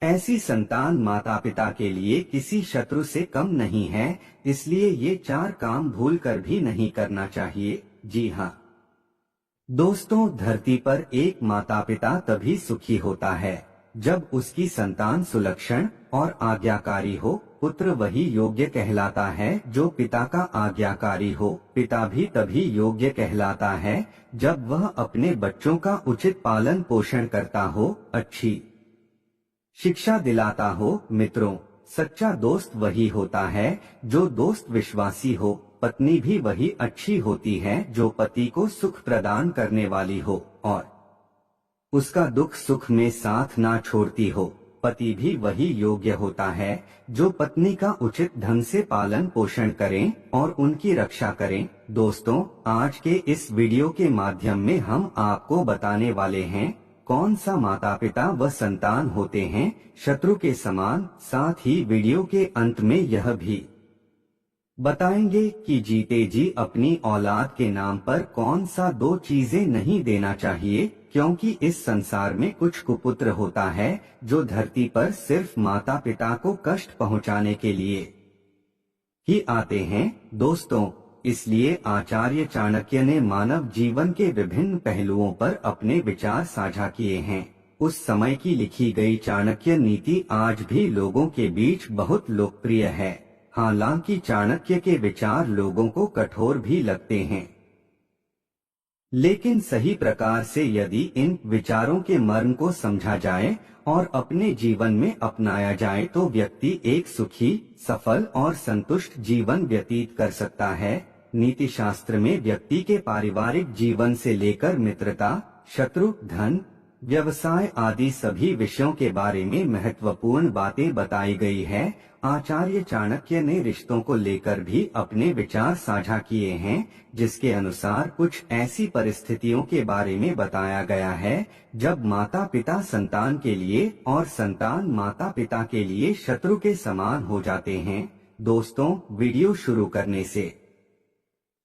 ऐसी संतान माता पिता के लिए किसी शत्रु से कम नहीं है, इसलिए ये 4 काम भूलकर भी नहीं करना चाहिए। जी हाँ दोस्तों, धरती पर एक माता पिता तभी सुखी होता है जब उसकी संतान सुलक्षण और आज्ञाकारी हो। पुत्र वही योग्य कहलाता है जो पिता का आज्ञाकारी हो। पिता भी तभी योग्य कहलाता है जब वह अपने बच्चों का उचित पालन पोषण करता हो, अच्छी शिक्षा दिलाता हो। मित्रों, सच्चा दोस्त वही होता है जो दोस्त विश्वासी हो। पत्नी भी वही अच्छी होती है जो पति को सुख प्रदान करने वाली हो और उसका दुख सुख में साथ ना छोड़ती हो। पति भी वही योग्य होता है जो पत्नी का उचित ढंग से पालन पोषण करें और उनकी रक्षा करें। दोस्तों, आज के इस वीडियो के माध्यम में हम आपको बताने वाले हैं कौन सा माता पिता व संतान होते हैं शत्रु के समान। साथ ही वीडियो के अंत में यह भी बताएंगे कि जीते जी अपनी औलाद के नाम पर कौन सा 2 चीजें नहीं देना चाहिए, क्योंकि इस संसार में कुछ कुपुत्र होता है जो धरती पर सिर्फ माता पिता को कष्ट पहुंचाने के लिए ही आते हैं। दोस्तों, इसलिए आचार्य चाणक्य ने मानव जीवन के विभिन्न पहलुओं पर अपने विचार साझा किए हैं। उस समय की लिखी गई चाणक्य नीति आज भी लोगों के बीच बहुत लोकप्रिय है। हालांकि चाणक्य के विचार लोगों को कठोर भी लगते हैं, लेकिन सही प्रकार से यदि इन विचारों के मर्म को समझा जाए और अपने जीवन में अपनाया जाए तो व्यक्ति एक सुखी, सफल और संतुष्ट जीवन व्यतीत कर सकता है। नीति शास्त्र में व्यक्ति के पारिवारिक जीवन से लेकर मित्रता, शत्रु, धन, व्यवसाय आदि सभी विषयों के बारे में महत्वपूर्ण बातें बताई गई है। आचार्य चाणक्य ने रिश्तों को लेकर भी अपने विचार साझा किए हैं, जिसके अनुसार कुछ ऐसी परिस्थितियों के बारे में बताया गया है जब माता पिता संतान के लिए और संतान माता पिता के लिए शत्रु के समान हो जाते हैं। दोस्तों, वीडियो शुरू करने से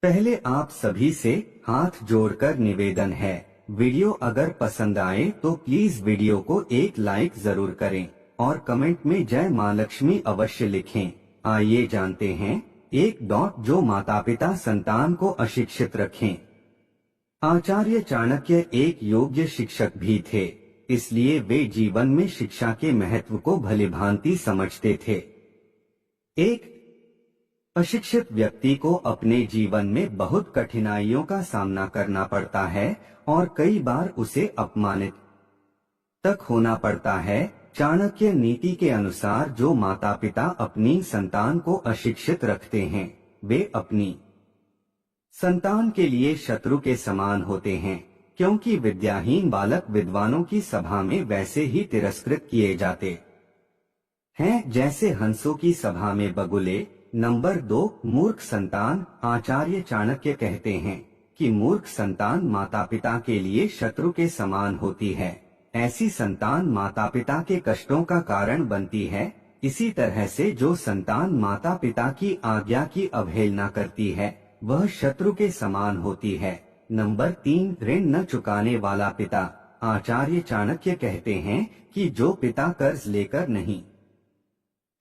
पहले आप सभी से हाथ जोड़कर निवेदन है, वीडियो अगर पसंद आए तो प्लीज वीडियो को एक लाइक जरूर करें और कमेंट में जय मां लक्ष्मी अवश्य लिखें। आइए जानते हैं 1 जो माता पिता संतान को अशिक्षित रखें। आचार्य चाणक्य एक योग्य शिक्षक भी थे, इसलिए वे जीवन में शिक्षा के महत्व को भलीभांति समझते थे। एक अशिक्षित व्यक्ति को अपने जीवन में बहुत कठिनाइयों का सामना करना पड़ता है और कई बार उसे अपमानित तक होना पड़ता है। चाणक्य नीति के अनुसार जो माता पिता अपनी संतान को अशिक्षित रखते हैं वे अपनी संतान के लिए शत्रु के समान होते हैं, क्योंकि विद्याहीन बालक विद्वानों की सभा में वैसे ही तिरस्कृत किए जाते हैं जैसे हंसों की सभा में बगुले। नंबर 2, मूर्ख संतान। आचार्य चाणक्य कहते हैं कि मूर्ख संतान माता पिता के लिए शत्रु के समान होती है। ऐसी संतान माता पिता के कष्टों का कारण बनती है। इसी तरह से जो संतान माता पिता की आज्ञा की अवहेलना करती है वह शत्रु के समान होती है। नंबर 3, ऋण न चुकाने वाला पिता। आचार्य चाणक्य कहते हैं कि जो पिता कर्ज लेकर नहीं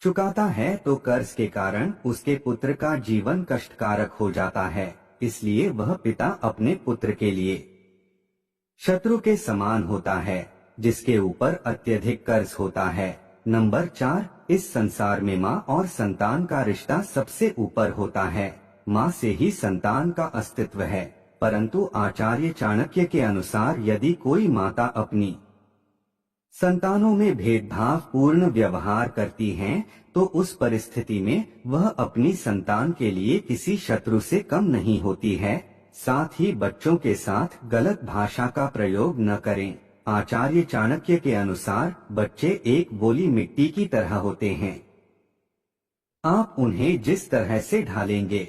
चुकाता है तो कर्ज के कारण उसके पुत्र का जीवन कष्टकारक हो जाता है, इसलिए वह पिता अपने पुत्र के लिए शत्रु के समान होता है जिसके ऊपर अत्यधिक कर्ज होता है। नंबर 4, इस संसार में माँ और संतान का रिश्ता सबसे ऊपर होता है। माँ से ही संतान का अस्तित्व है, परंतु आचार्य चाणक्य के अनुसार यदि कोई माता अपनी संतानों में भेदभाव पूर्ण व्यवहार करती हैं, तो उस परिस्थिति में वह अपनी संतान के लिए किसी शत्रु से कम नहीं होती है। साथ ही बच्चों के साथ गलत भाषा का प्रयोग न करें। आचार्य चाणक्य के अनुसार बच्चे एक बोली मिट्टी की तरह होते हैं, आप उन्हें जिस तरह से ढालेंगे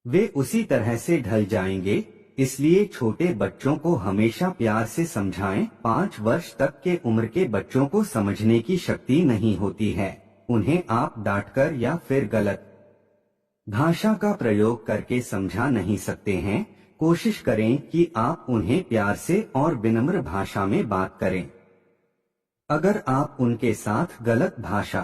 वे उसी तरह से ढल जाएंगे। इसलिए छोटे बच्चों को हमेशा प्यार से समझाएं। 5 वर्ष तक के उम्र के बच्चों को समझने की शक्ति नहीं होती है, उन्हें आप डांटकर या फिर गलत भाषा का प्रयोग करके समझा नहीं सकते हैं। कोशिश करें कि आप उन्हें प्यार से और विनम्र भाषा में बात करें। अगर आप उनके साथ गलत भाषा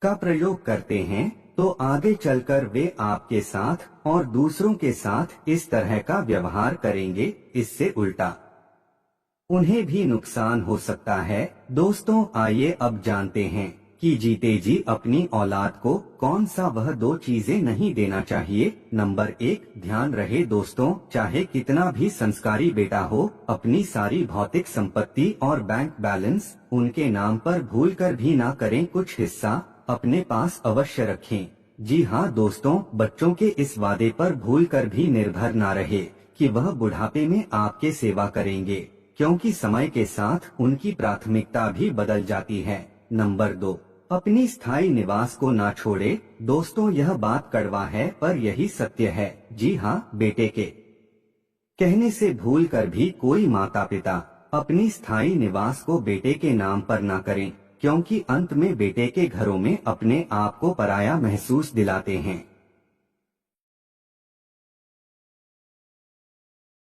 का प्रयोग करते हैं तो आगे चलकर वे आपके साथ और दूसरों के साथ इस तरह का व्यवहार करेंगे, इससे उल्टा उन्हें भी नुकसान हो सकता है। दोस्तों, आइए अब जानते हैं कि जीते जी अपनी औलाद को कौन सा वह 2 चीजें नहीं देना चाहिए। नंबर 1, ध्यान रहे दोस्तों, चाहे कितना भी संस्कारी बेटा हो, अपनी सारी भौतिक संपत्ति और बैंक बैलेंस उनके नाम पर भूलकर भी ना करें। कुछ हिस्सा अपने पास अवश्य रखें। जी हाँ दोस्तों, बच्चों के इस वादे पर भूलकर भी निर्भर ना रहे कि वह बुढ़ापे में आपके सेवा करेंगे, क्योंकि समय के साथ उनकी प्राथमिकता भी बदल जाती है। नंबर 2, अपनी स्थायी निवास को ना छोड़े। दोस्तों, यह बात कड़वा है पर यही सत्य है। जी हाँ, बेटे के कहने से भूलकर भी कोई माता पिता अपनी स्थायी निवास को बेटे के नाम पर ना करें, क्योंकि अंत में बेटे के घरों में अपने आप को पराया महसूस दिलाते हैं।